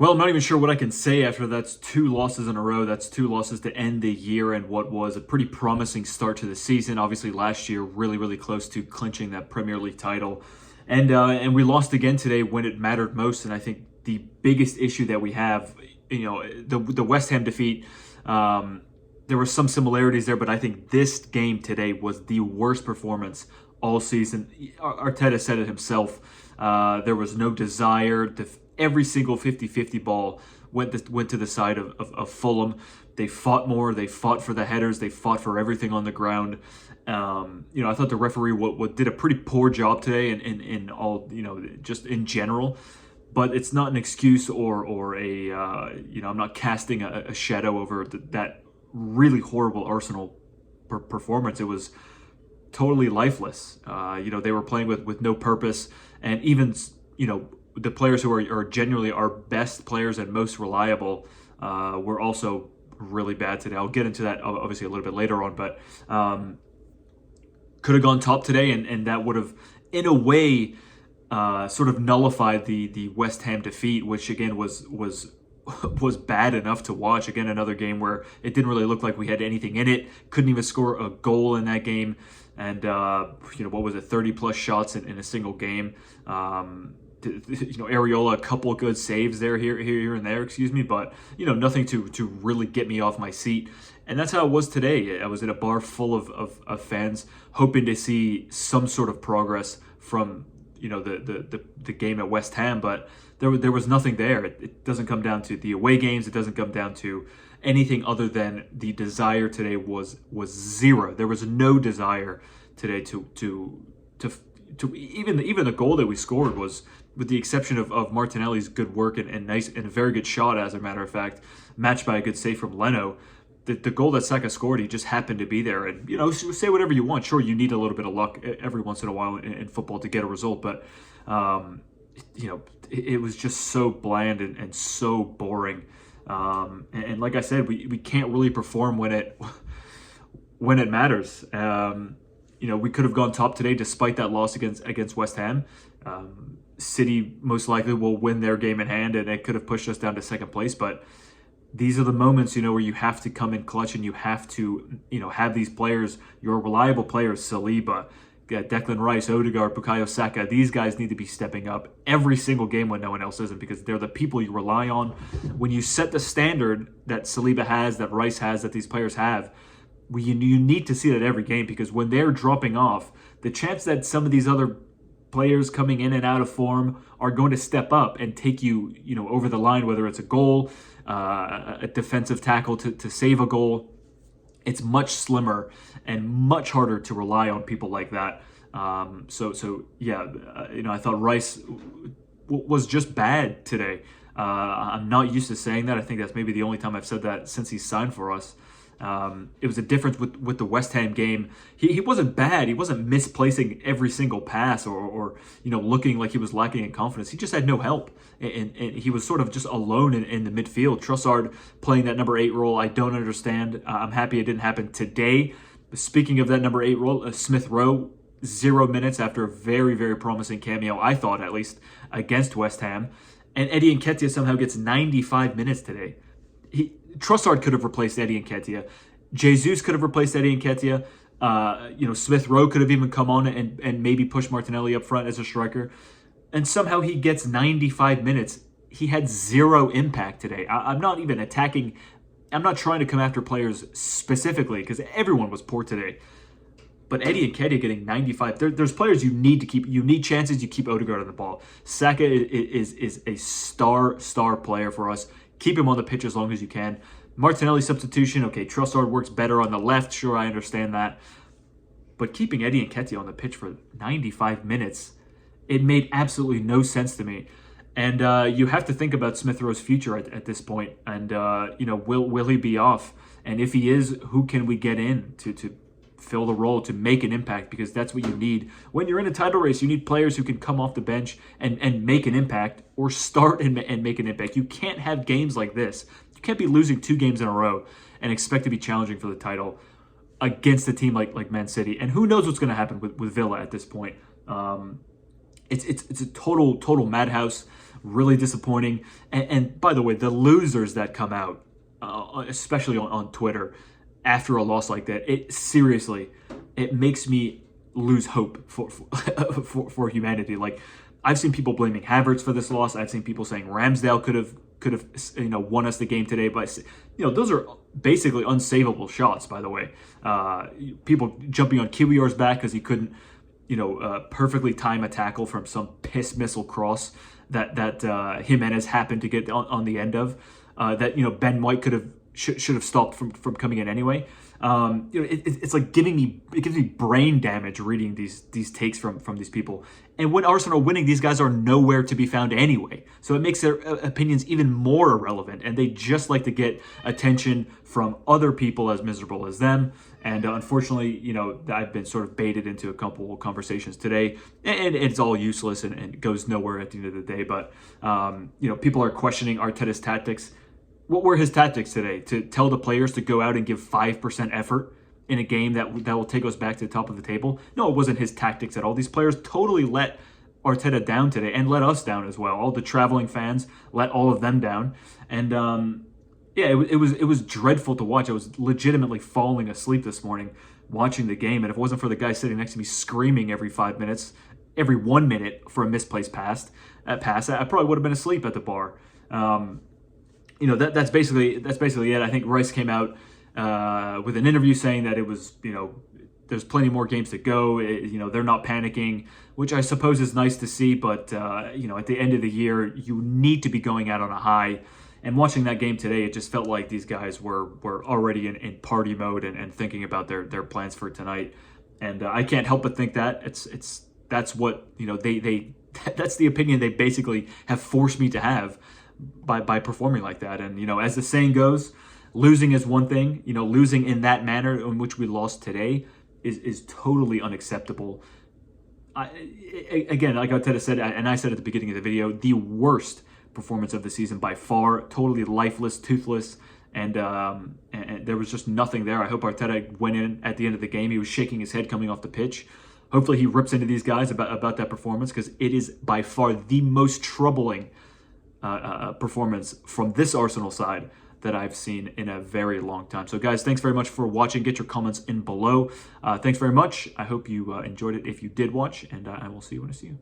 Well, I'm not even sure what I can say after that's two losses in a row. That's two losses to end the year and what was a pretty promising start to the season. Obviously, last year, really, really close to clinching that Premier League title. And we lost again today when it mattered most. And I think the biggest issue that we have, the West Ham defeat, there were some similarities there, but I think this game today was the worst performance all season. Arteta said it himself. There was no desire. Every single 50-50 ball went to the side of Fulham. They fought more. They fought for the headers. They fought for everything on the ground. I thought the referee did a pretty poor job today in all, just in general. But it's not an excuse or a, I'm not casting a shadow over that really horrible Arsenal performance. It was totally lifeless. They were playing with no purpose. And even, the players who are genuinely our best players and most reliable were also really bad today. I'll get into that obviously a little bit later on, but could have gone top today, and that would have, in a way, sort of nullified the West Ham defeat, which again was bad enough to watch. Again, another game where it didn't really look like we had anything in it. Couldn't even score a goal in that game, and what was it, 30 plus shots in a single game. Areola, a couple of good saves there, here and there, but nothing to really get me off my seat. And that's how it was today. I was in a bar full of fans, hoping to see some sort of progress from the game at West Ham, but there was nothing there. It doesn't come down to the away games. It doesn't come down to anything other than the desire today was zero. There was no desire today to even the goal that we scored was, with the exception of Martinelli's good work and nice and a very good shot, as a matter of fact, matched by a good save from Leno. The goal that Saka scored, he just happened to be there. And say whatever you want. Sure, you need a little bit of luck every once in a while in football to get a result, but it was just so bland and so boring. And like I said, we can't really perform when it matters. We could have gone top today despite that loss against West Ham. City most likely will win their game in hand, and it could have pushed us down to second place. But these are the moments, where you have to come in clutch, and you have to, have these players, your reliable players, Saliba, Declan Rice, Odegaard, Bukayo Saka. These guys need to be stepping up every single game when no one else isn't, because they're the people you rely on. When you set the standard that Saliba has, that Rice has, that these players have, you need to see that every game, because when they're dropping off, the chance that some of these other players coming in and out of form are going to step up and take you, over the line, whether it's a goal, a defensive tackle to save a goal. It's much slimmer and much harder to rely on people like that. I thought Rice was just bad today. I'm not used to saying that. I think that's maybe the only time I've said that since he signed for us. It was a difference with the West Ham game. He wasn't bad. He wasn't misplacing every single pass or looking like he was lacking in confidence. He just had no help, and he was sort of just alone in the midfield. Trossard playing that number 8 role, I don't understand. I'm happy it didn't happen today. Speaking of that number 8 role, Smith Rowe, 0 minutes after a very, very promising cameo, I thought at least, against West Ham. And Eddie Nketiah somehow gets 95 minutes today. Trossard could have replaced Eddie Nketiah. Jesus could have replaced Eddie Nketiah. Smith Rowe could have even come on and maybe push Martinelli up front as a striker. And somehow he gets 95 minutes. He had zero impact today. I'm not even attacking. I'm not trying to come after players specifically, because everyone was poor today. But Eddie Nketiah getting 95. There's players you need to keep. You need chances. You keep Odegaard on the ball. Saka is a star player for us. Keep him on the pitch as long as you can. Martinelli substitution, okay, Trossard works better on the left. Sure, I understand that. But keeping Eddie Nketiah on the pitch for 95 minutes, it made absolutely no sense to me. And you have to think about Smith Rowe's future at this point. And, will he be off? And if he is, who can we get in to fill the role, to make an impact? Because that's what you need. When you're in a title race, you need players who can come off the bench and make an impact, or start and make an impact. You can't have games like this. You can't be losing 2 games in a row and expect to be challenging for the title against a team like Man City. And who knows what's going to happen with Villa at this point. It's a total madhouse. really disappointing. And by the way, the losers that come out, especially on Twitter, after a loss like that, it seriously, it makes me lose hope for humanity. Like, I've seen people blaming Havertz for this loss. I've seen people saying Ramsdale could have won us the game today. But those are basically unsavable shots. By the way, people jumping on Kiwior's back because he couldn't perfectly time a tackle from some piss missile cross that Jimenez happened to get on the end of. That Ben White should have stopped from coming in anyway. It's like it gives me brain damage reading these takes from these people. And when Arsenal are winning, these guys are nowhere to be found anyway. So it makes their opinions even more irrelevant, and they just like to get attention from other people as miserable as them. And unfortunately, I've been sort of baited into a couple of conversations today, and it's all useless and goes nowhere at the end of the day. But people are questioning Arteta's tactics. What were his tactics today? To tell the players to go out and give 5% effort in a game that will take us back to the top of the table? No, it wasn't his tactics at all. These players totally let Arteta down today, and let us down as well. All the traveling fans let all of them down. And it was dreadful to watch. I was legitimately falling asleep this morning watching the game, and if it wasn't for the guy sitting next to me screaming every 5 minutes, every 1 minute for a misplaced pass, I probably would have been asleep at the bar. That's basically it. I think Rice came out with an interview saying that it was, there's plenty more games to go. They're not panicking, which I suppose is nice to see. But at the end of the year, you need to be going out on a high. And watching that game today, it just felt like these guys were already in party mode and thinking about their plans for tonight. And I can't help but think that that's what they that's the opinion they basically have forced me to have by performing like that. And as the saying goes, losing is one thing. Losing in that manner in which we lost today is totally unacceptable. Again, like Arteta said, and I said at the beginning of the video, the worst performance of the season by far. Totally lifeless, toothless, and there was just nothing there. I hope Arteta went in at the end of the game. He was shaking his head coming off the pitch. Hopefully he rips into these guys about that performance, because it is by far the most troubling performance from this Arsenal side that I've seen in a very long time. So guys, thanks very much for watching. Get your comments in below. Thanks very much. I hope you enjoyed it if you did watch, and I will see you when I see you.